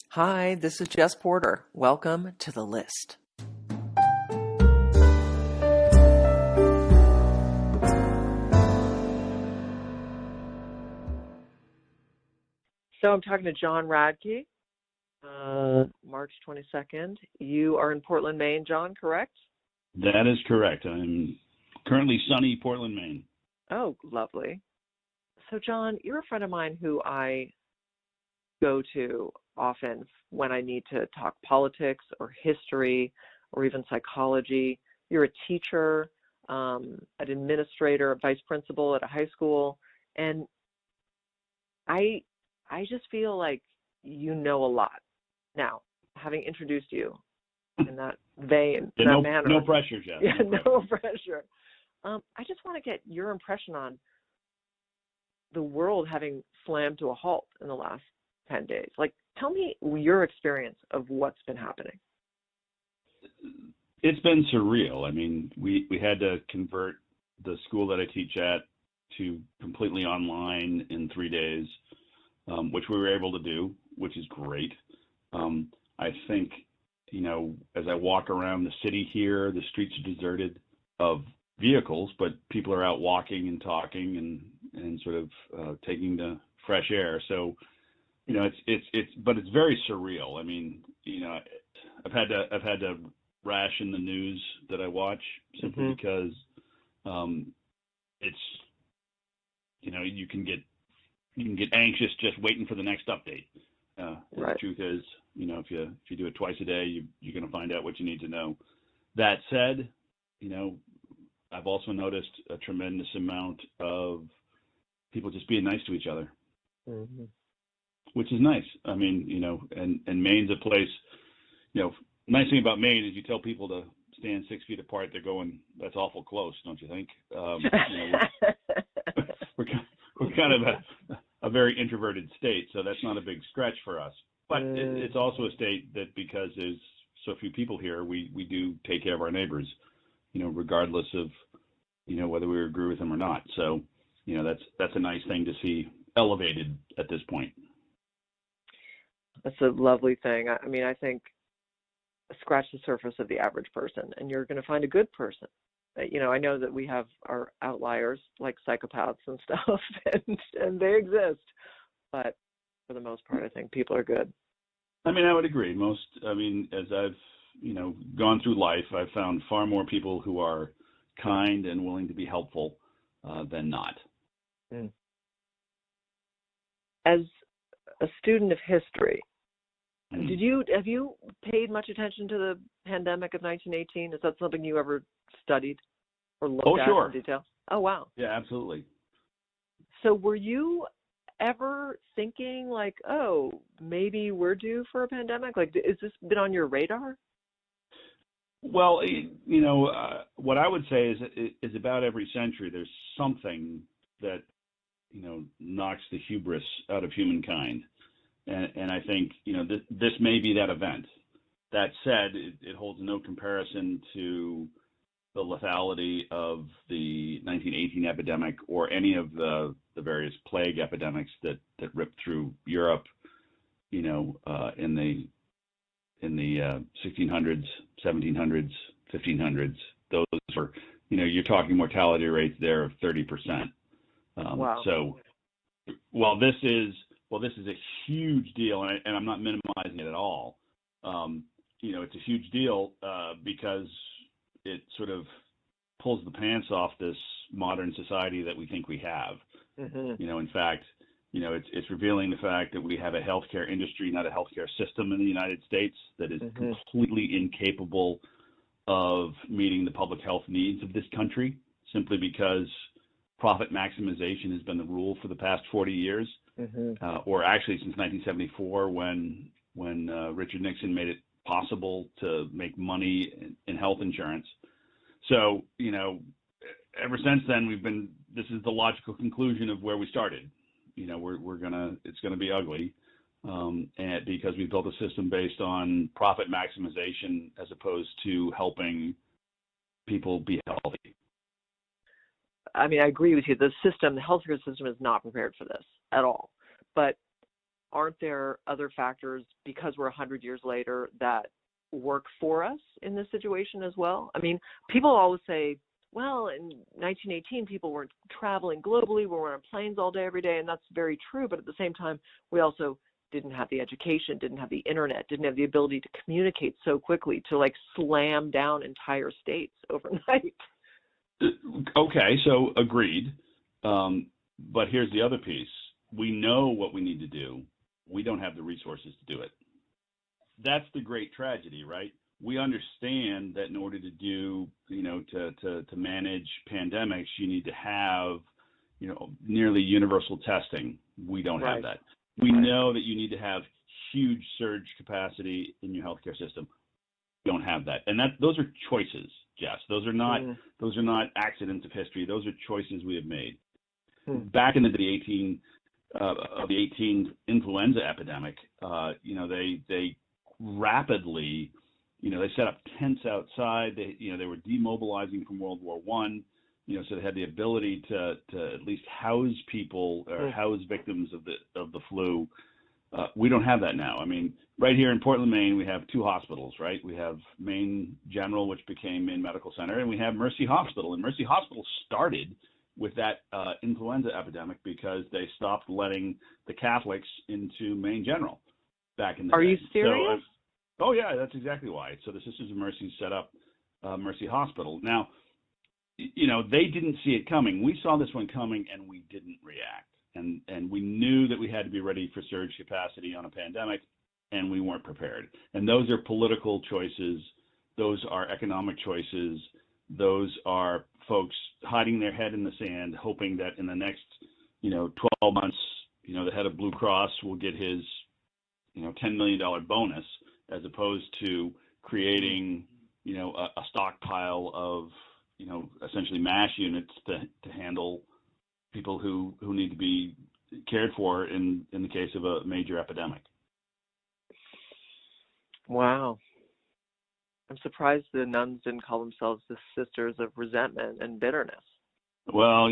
Hi, this is Jess Porter. Welcome to The List. So I'm talking to John Radke, March 22nd. You are in Portland, Maine, John, correct? That is correct. I'm currently sunny Portland, Maine. Oh, lovely. So, John, you're a friend of mine who I go to often when I need to talk politics or history or even psychology. You're a teacher, an administrator, a vice principal at a high school, and I just feel like you know a lot. Now, having introduced you in that vein, in that manner. No pressure, Jeff. Yeah, no pressure. I just want to get your impression on the world having slammed to a halt in the last 10 days. Like, tell me your experience of what's been happening. It's been surreal. I mean, we had to convert the school that I teach at to completely online in 3 days, which we were able to do, which is great. I think, as I walk around the city here, the streets are deserted of vehicles, but people are out walking and talking and sort of taking the fresh air. So, but it's very surreal. I mean, I've had to ration the news that I watch simply because it's, you can get anxious just waiting for the next update. Right. The truth is, if you do it twice a day, you're going to find out what you need to know. That said, I've also noticed a tremendous amount of people just being nice to each other, which is nice. I mean, and Maine's a place, nice thing about Maine is you tell people to stand 6 feet apart, they're going, that's awful close, don't you think? We're kind of a very introverted state, so that's not a big stretch for us. But it's also a state that, because there's so few people here, we do take care of our neighbors, regardless of, whether we agree with them or not. So, that's a nice thing to see elevated at this point. That's a lovely thing. I mean, I think scratch the surface of the average person, and you're going to find a good person. I know that we have our outliers like psychopaths and stuff, and they exist. But for the most part, I think people are good. I mean, I would agree. As I've, gone through life, I've found far more people who are kind and willing to be helpful than not. As a student of history, have you paid much attention to the pandemic of 1918? Is that something you ever studied or looked at in detail? Oh, wow. Yeah, absolutely. So were you ever thinking like, oh, maybe we're due for a pandemic? Like, has this been on your radar? Well, what I would say is about every century there's something that, knocks the hubris out of humankind. And I think, this may be that event. That said, it holds no comparison to the lethality of the 1918 epidemic or any of the various plague epidemics that ripped through Europe, in the 1600s, 1700s, 1500s. Those were, you're talking mortality rates there of 30%. Wow. So, this is a huge deal, and I'm not minimizing it at all. It's a huge deal because it sort of pulls the pants off this modern society that we think we have. In fact, it's revealing the fact that we have a healthcare industry, not a healthcare system in the United States that is completely incapable of meeting the public health needs of this country, simply because profit maximization has been the rule for the past 40 years, or actually since 1974, when Richard Nixon made it possible to make money in health insurance. So, ever since then, this is the logical conclusion of where we started. It's gonna be ugly, and because we built a system based on profit maximization as opposed to helping people be healthy. I mean, I agree with you. The healthcare system is not prepared for this at all. But aren't there other factors, because we're 100 years later, that work for us in this situation as well? I mean, people always say, well, in 1918, people weren't traveling globally, we were on planes all day, every day, and that's very true. But at the same time, we also didn't have the education, didn't have the internet, didn't have the ability to communicate so quickly, to like slam down entire states overnight. Okay, so agreed. But here's the other piece. We know what we need to do. We don't have the resources to do it. That's the great tragedy, right? We understand that in order to do, to manage pandemics, you need to have, nearly universal testing. We don't have that. We know that you need to have huge surge capacity in your healthcare system. We don't have that. And those are choices, Jess. Those are not accidents of history. Those are choices we have made. Back in the 18 influenza epidemic, they rapidly, they set up tents outside. They were demobilizing from World War I, so they had the ability to at least house people or house victims of the flu. We don't have that now. I mean, right here in Portland, Maine, we have two hospitals, right? We have Maine General, which became Maine Medical Center, and we have Mercy Hospital. And Mercy Hospital started with that influenza epidemic because they stopped letting the Catholics into Maine General back in the day. Are you serious? Oh, yeah, that's exactly why. So the Sisters of Mercy set up Mercy Hospital. Now, they didn't see it coming. We saw this one coming, and we didn't react. And we knew that we had to be ready for surge capacity on a pandemic, and we weren't prepared. And those are political choices. Those are economic choices. Those are folks hiding their head in the sand, hoping that in the next, 12 months, the head of Blue Cross will get his, $10 million bonus, as opposed to creating, a stockpile of, essentially MASH units to handle people who need to be cared for in the case of a major epidemic. Wow. I'm surprised the nuns didn't call themselves the Sisters of Resentment and Bitterness. Well,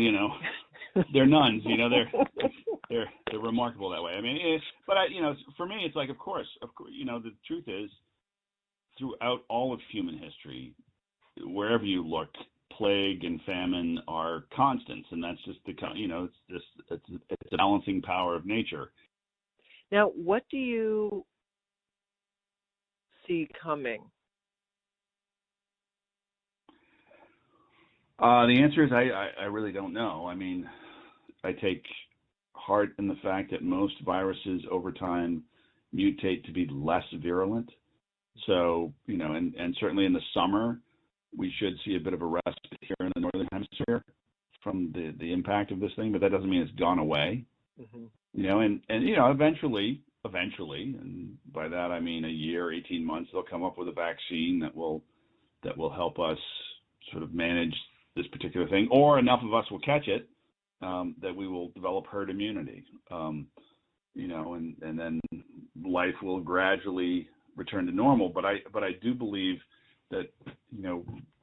they're nuns. They're remarkable that way. I mean, for me, it's like, of course, the truth is, throughout all of human history, wherever you look, plague and famine are constants, and that's just it's the balancing power of nature. Now, what do you see coming? The answer is I really don't know. I mean, I take heart in the fact that most viruses over time mutate to be less virulent. So, and certainly in the summer, we should see a bit of a respite here in the Northern Hemisphere from the impact of this thing, but that doesn't mean it's gone away. And eventually, and by that I mean a year, 18 months, they'll come up with a vaccine that will help us sort of manage this particular thing, or enough of us will catch it that we will develop herd immunity, and then life will gradually return to normal. But I do believe that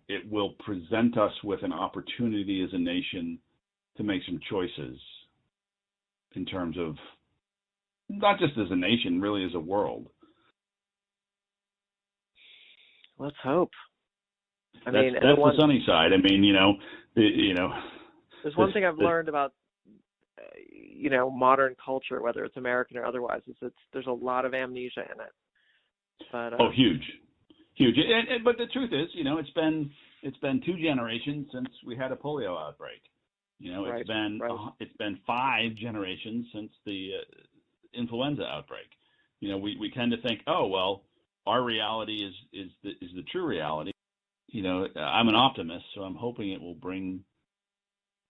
it will present us with an opportunity as a nation to make some choices in terms of not just as a nation, really as a world. Let's hope. That's the sunny side. I mean, there's one thing I've learned about, modern culture, whether it's American or otherwise, is there's a lot of amnesia in it. But, huge. But the truth is, it's been 2 generations since we had a polio outbreak. It's been 5 generations since the influenza outbreak. We tend to think, oh well, our reality is the true reality. I'm an optimist, so I'm hoping it will bring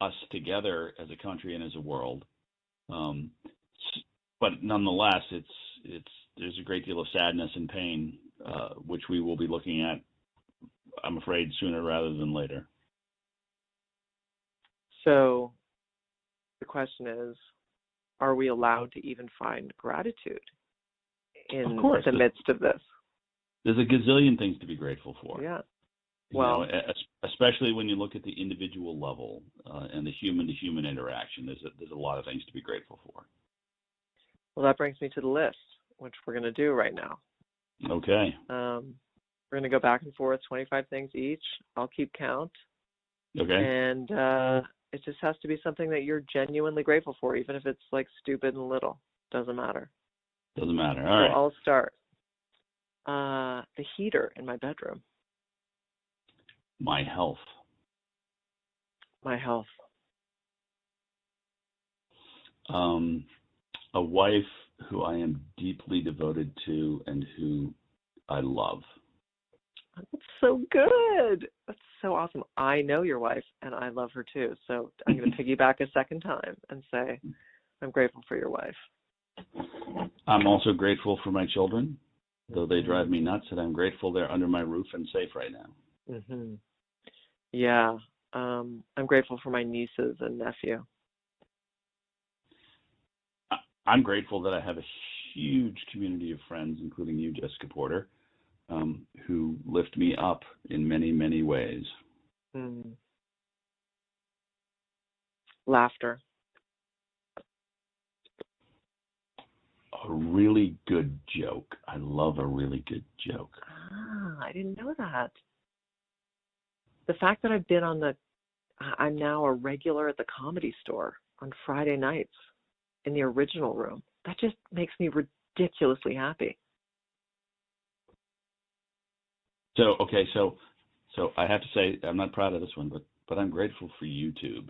us together as a country and as a world. But nonetheless, there's a great deal of sadness and pain, which we will be looking at, I'm afraid, sooner rather than later. So the question is, are we allowed to even find gratitude in the midst of this? There's a gazillion things to be grateful for. Yeah. Well, especially when you look at the individual level and the human-to-human interaction, there's a lot of things to be grateful for. Well, that brings me to the list, which we're going to do right now. Okay. We're going to go back and forth, 25 things each. I'll keep count. Okay. And it just has to be something that you're genuinely grateful for, even if it's like stupid and little. Doesn't matter. Doesn't matter. All so right. I'll start. The heater in my bedroom. My health. My health. A wife who I am deeply devoted to and who I love. That's so good. That's so awesome. I know your wife, and I love her too. So I'm going to piggyback a second time and say I'm grateful for your wife. I'm also grateful for my children, though they drive me nuts, and I'm grateful they're under my roof and safe right now. Mm-hmm. Yeah. I'm grateful for my nieces and nephew. I'm grateful that I have a huge community of friends, including you, Jess Porter, who lift me up in many, many ways. Laughter. A really good joke. I love a really good joke. I didn't know that. The fact that I'm now a regular at the Comedy Store on Friday nights in the original room, that just makes me ridiculously happy. So I have to say, I'm not proud of this one, but I'm grateful for YouTube.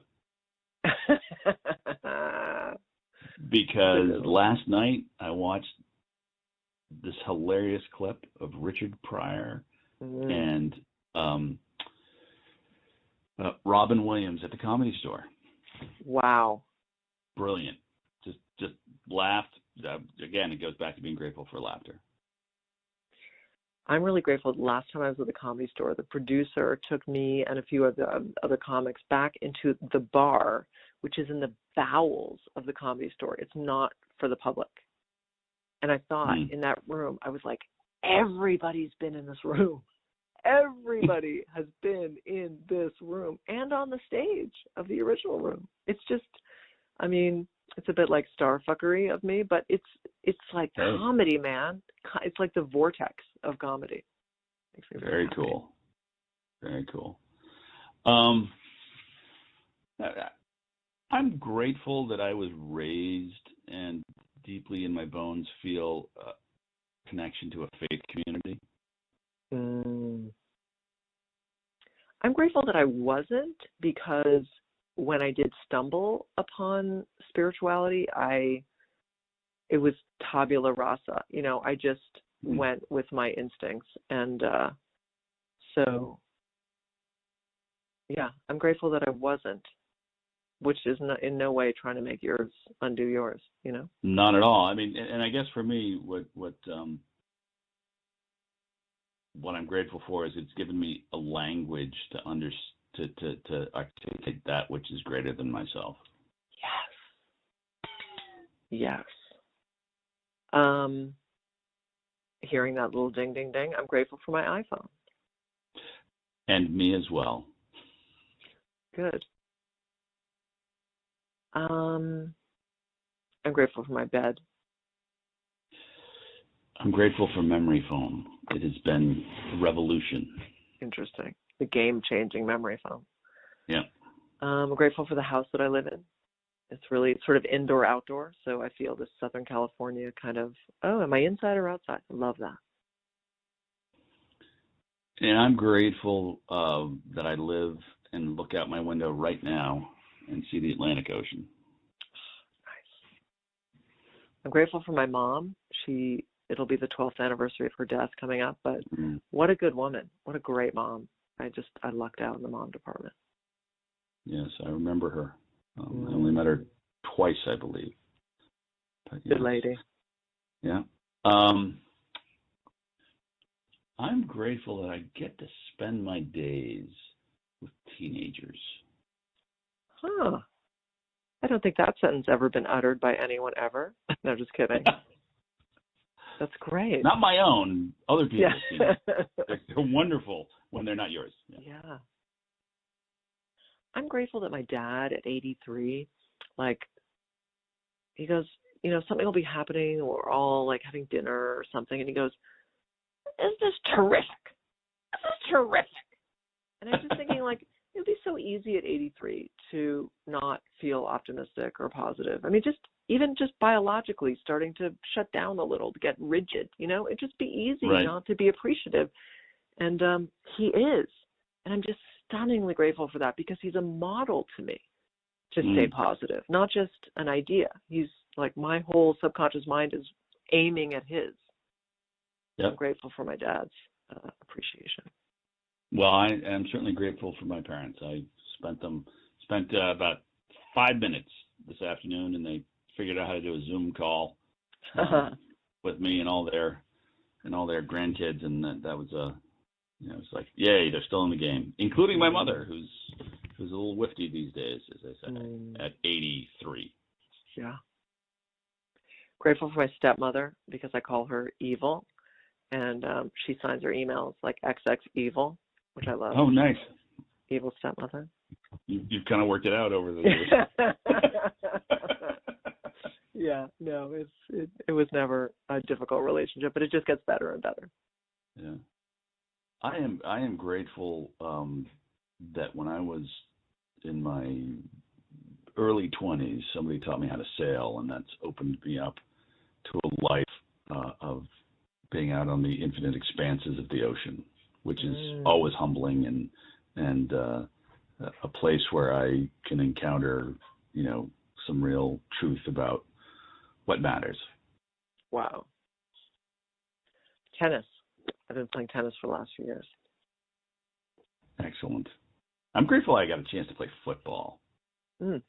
Because last night I watched this hilarious clip of Richard Pryor and Robin Williams at the Comedy Store. Wow. Brilliant. Just laughed. Again, it goes back to being grateful for laughter. I'm really grateful. Last time I was at the Comedy Store, the producer took me and a few of the other comics back into the bar, which is in the bowels of the Comedy Store. It's not for the public. And I thought in that room, I was like, everybody's been in this room. Everybody has been in this room and on the stage of the original room. It's just, I mean, it's a bit like star fuckery of me, but it's like comedy, man. It's like the vortex of comedy. Makes me very happy. Cool. Very cool. I'm grateful that I was raised and deeply in my bones feel a connection to a faith community. I'm grateful that I wasn't, because when I did stumble upon spirituality, it was tabula rasa. You know, I just went with my instincts. And so, yeah, I'm grateful that I wasn't, which is in no way trying to make yours undo yours, you know? Not at all. I mean, and I guess for me, what I'm grateful for is it's given me a language to articulate that which is greater than myself. Yes. Hearing that little ding, ding, ding, I'm grateful for my iPhone. And me as well. Good. I'm grateful for my bed. I'm grateful for memory foam. It has been a revolution. Interesting. The game-changing memory foam. Yeah. I'm grateful for the house that I live in. It's really sort of indoor-outdoor, so I feel this Southern California kind of, am I inside or outside? I love that. And I'm grateful that I live and look out my window right now and see the Atlantic Ocean. Nice. I'm grateful for my mom. It'll be the 12th anniversary of her death coming up, but what a good woman. What a great mom. I lucked out in the mom department. Yes, I remember her. I only met her twice, I believe. But, yes. Good lady. Yeah. I'm grateful that I get to spend my days with teenagers. Huh. I don't think that sentence ever been uttered by anyone ever. No, just kidding. That's great. Not my own, other people's. Yeah. They're wonderful when they're not yours. Yeah. I'm grateful that my dad at 83, he goes, something will be happening, or we're all like having dinner or something, and he goes, "Isn't this terrific? This is terrific." And I'm just thinking, like, it would be so easy at 83 to not feel optimistic or positive. I mean, even biologically starting to shut down a little, to get rigid, it'd just be easy not to be appreciative. And he is. And I'm just stunningly grateful for that, because he's a model to me to stay positive, not just an idea. He's like, my whole subconscious mind is aiming at his. Yep. I'm grateful for my dad's appreciation. Well, I am certainly grateful for my parents. I spent about 5 minutes this afternoon, and they figured out how to do a Zoom call with me and all their grandkids, and that was it's like, yay, they're still in the game, including my mother, who's a little whifty these days, as I say, at 83. Yeah. Grateful for my stepmother, because I call her evil, and she signs her emails like XX Evil, which I love. Oh, nice. Evil stepmother. You've kind of worked it out over the years. Yeah, no, it was never a difficult relationship, but it just gets better and better. Yeah. I am grateful that when I was in my early 20s, somebody taught me how to sail, and that's opened me up to a life of being out on the infinite expanses of the ocean, which is always humbling and a place where I can encounter, some real truth about what matters. Wow. Tennis. I've been playing tennis for the last few years. Excellent. I'm grateful I got a chance to play football. I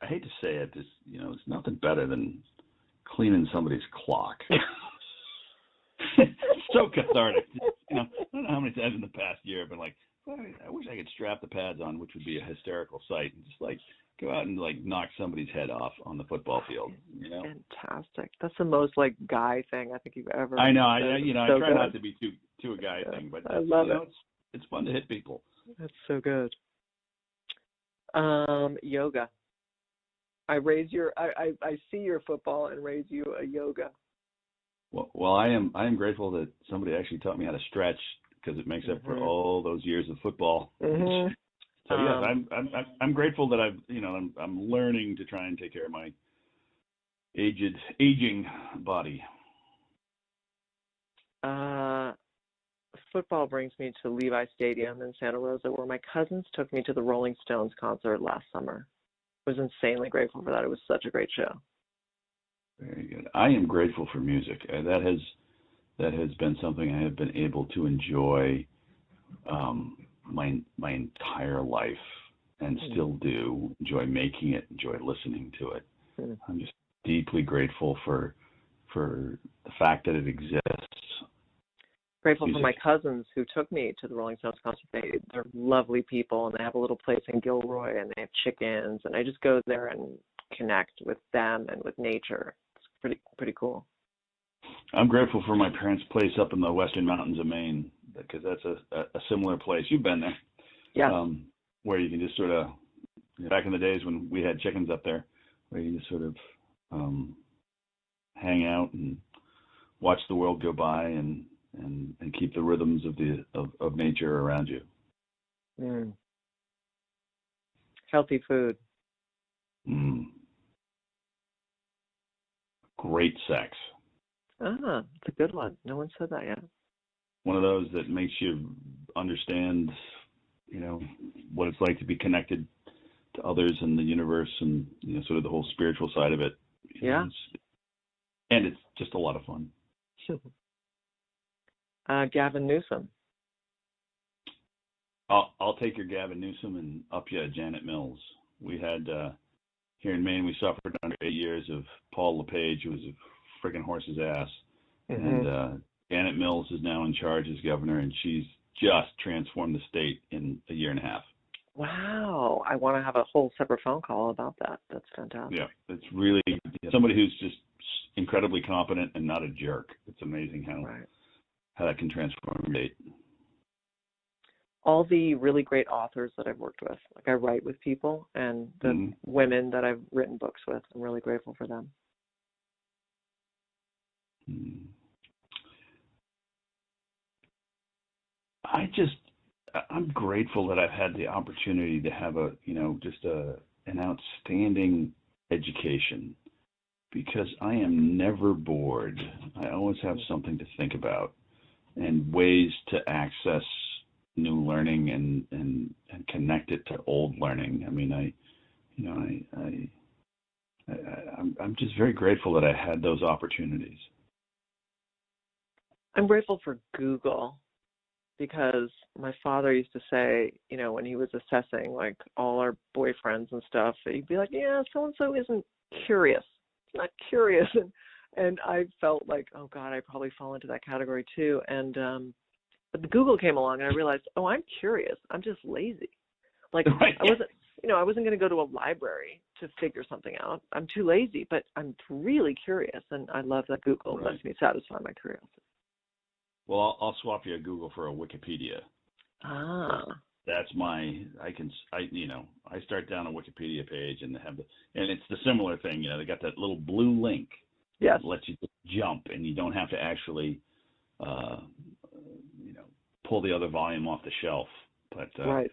hate to say it, it's nothing better than cleaning somebody's clock. It's so cathartic. I don't know how many times in the past year I've been like, I wish I could strap the pads on, which would be a hysterical sight, and just like go out and like knock somebody's head off on the football field. Fantastic. That's the most like guy thing I think you've ever. I know. I try not to be too a guy thing, but I love it. It's fun to hit people. That's so good. Yoga. I see your football and raise you a yoga. Well, I am grateful that somebody actually taught me how to stretch, because it makes up for all those years of football. Mm-hmm. So yes, I'm grateful that I'm learning to try and take care of my aging body. Football brings me to Levi Stadium in Santa Rosa, where my cousins took me to the Rolling Stones concert last summer. I was insanely grateful for that. It was such a great show. Very good. I am grateful for music. That has been something I have been able to enjoy my entire life, and still do enjoy making it, enjoy listening to it. I'm just deeply grateful for the fact that it exists. Grateful for my cousins who took me to the Rolling Stones concert. They're lovely people, and they have a little place in Gilroy, and they have chickens, and I just go there and connect with them and with nature. It's pretty cool. I'm grateful for my parents' place up in the Western Mountains of Maine, because that's a similar place. You've been there. Yeah. Where you can just sort of, back in the days when we had chickens up there, where you just sort of hang out and watch the world go by and keep the rhythms of nature around you. Healthy food. Great sex. It's a good one. No one said that yet. One of those that makes you understand, what it's like to be connected to others in the universe, and sort of the whole spiritual side of it. Yeah. And it's just a lot of fun. Gavin Newsom. I'll take your Gavin Newsom and up you Janet Mills. We had here in Maine, we suffered under 8 years of Paul LePage, who was a friggin' horse's ass. And Janet Mills is now in charge as governor, and she's just transformed the state in a year and a half. Wow. I want to have a whole separate phone call about that. That's fantastic. Yeah, it's really somebody who's just incredibly competent and not a jerk. It's amazing how that can transform a state. all the really great authors that I've worked with. Like I write with people, and the women that I've written books with, I'm really grateful for them. I'm grateful that I've had the opportunity to have an outstanding education, because I am never bored. I always have something to think about and ways to access new learning and connect it to old learning. I mean, I'm just very grateful that I had those opportunities. I'm grateful for Google, because my father used to say, when he was assessing like all our boyfriends and stuff, he'd be like, yeah, so-and-so isn't curious. It's not curious. And I felt like, oh God, I probably fall into that category too. And, but the Google came along and I realized, oh, I'm curious. I'm just lazy. Like right. I wasn't going to go to a library to figure something out. I'm too lazy, but I'm really curious. And I love that Google lets me satisfy my curiosity. Well, I'll swap you a Google for a Wikipedia. Ah. That's I start down a Wikipedia page and it's the similar thing, they got that little blue link. Yes. That lets you just jump, and you don't have to actually, pull the other volume off the shelf. But right.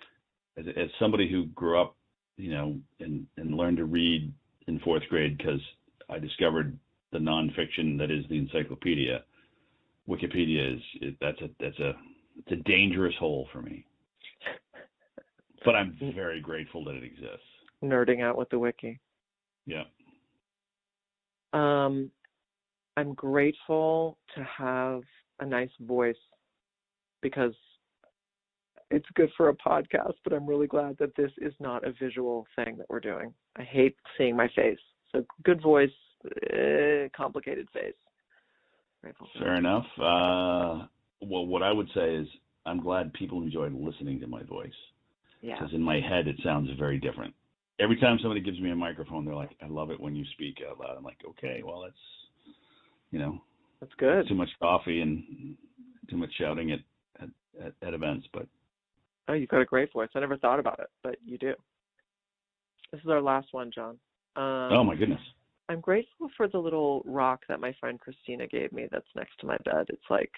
As somebody who grew up, and learned to read in fourth grade because I discovered the nonfiction that is the encyclopedia, Wikipedia it's a dangerous hole for me. But I'm very grateful that it exists. Nerding out with the wiki. Yeah. I'm grateful to have a nice voice, because it's good for a podcast, but I'm really glad that this is not a visual thing that we're doing. I hate seeing my face. So good voice, complicated face. Fair enough. Well, what I would say is I'm glad people enjoyed listening to my voice. Yeah. Because in my head, it sounds very different. Every time somebody gives me a microphone, they're like, I love it when you speak out loud. I'm like, okay, well, that's good. Too much coffee and too much shouting at events. But oh, you've got a great voice. I never thought about it, but you do. This is our last one, John. Oh, my goodness. I'm grateful for the little rock that my friend Christina gave me that's next to my bed. It's like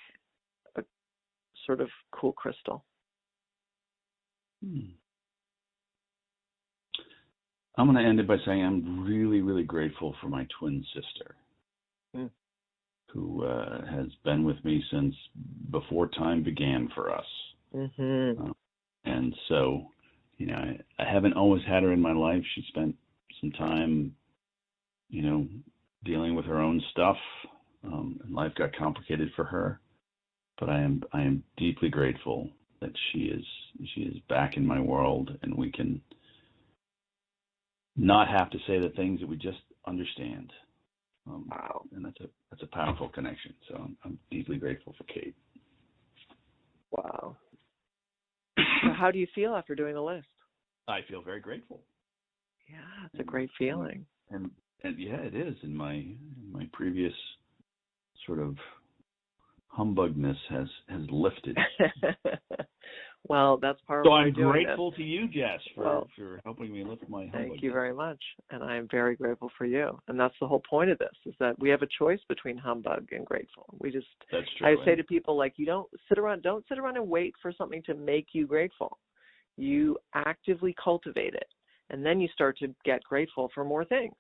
a sort of cool crystal. I'm going to end it by saying I'm really, really grateful for my twin sister, who has been with me since before time began for us. Mm-hmm. And so, I haven't always had her in my life. She spent some time dealing with her own stuff, and life got complicated for her. But I am deeply grateful that she is back in my world, and we can not have to say the things that we just understand. Wow. And that's a powerful connection. So I'm deeply grateful for Kate. Wow. So how do you feel after doing the list? I feel very grateful. Yeah, it's a great feeling. And yeah, it is. In my previous sort of humbugness has lifted. Well, that's part so of why I'm doing grateful this. to you, Jess, for helping me lift my humbug. Thank you very much. And I am very grateful for you. And that's the whole point of this, is that we have a choice between humbug and grateful. That's true. I say to people, like, don't sit around and wait for something to make you grateful. You actively cultivate it. And then you start to get grateful for more things.